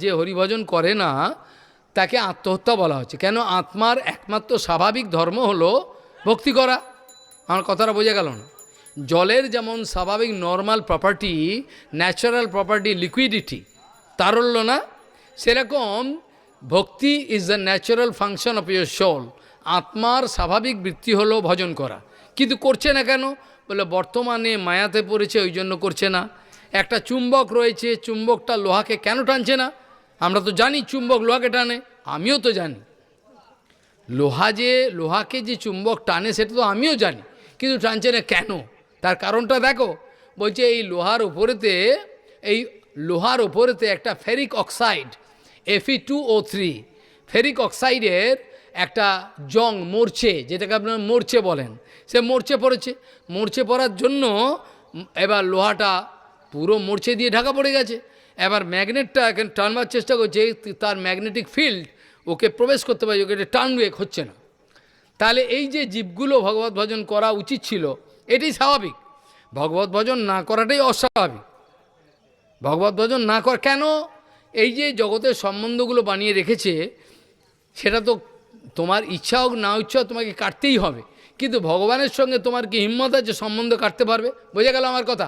যে হরিভজন করে না তাকে আত্মহত্যা বলা হচ্ছে। কেন? আত্মার একমাত্র স্বাভাবিক ধর্ম হলো ভক্তি করা। আমার কথাটা বোঝা গেল না? জলের যেমন স্বাভাবিক normal property, natural property liquidity, তারল্য না, সেরকম bhakti is the natural function of your soul. আত্মার স্বাভাবিক বৃত্তি হলো ভজন করা, কিন্তু করছে না কেন? বলে বর্তমানে মায়াতে পড়েছে, ওই জন্য করছে না। একটা চুম্বক রয়েছে, চুম্বকটা লোহাকে কেন টানছে না? আমরা তো জানি চুম্বক লোহাকে টানে, আমিও তো জানি। লোহাকে যে চুম্বক টানে সেটা তো আমিও জানি, কিন্তু টানছে না কেন? তার কারণটা দেখো। বলছে এই লোহার ওপরেতে একটা ফেরিক অক্সাইড Fe2O3, ফেরিক অক্সাইডের একটা জং মরছে, যেটাকে আপনারা মরছে বলেন, সে মরছে পড়েছে। মরছে পড়ার জন্য এবার লোহাটা পুরো মরছে দিয়ে ঢাকা পড়ে গেছে। এবার ম্যাগনেটটা এখানে টানবার চেষ্টা করছে, তার ম্যাগনেটিক ফিল্ড ওকে প্রবেশ করতে পারে, ওকে টানবে, হচ্ছে না। তাহলে এই যে জীবগুলো ভগবত ভজন করা উচিত ছিল, এটাই স্বাভাবিক। ভগবত ভজন না করাটাই অস্বাভাবিক। ভগবত ভজন না কর কেন? এই যে জগতের সম্বন্ধগুলো বানিয়ে রেখেছে, সেটা তো তোমার ইচ্ছা হোক না ইচ্ছা হোক তোমাকে কাটতেই হবে। কিন্তু ভগবানের সঙ্গে তোমার কি হিম্মত আছে সম্বন্ধ কাটতে পারবে? বোঝা গেল আমার কথা?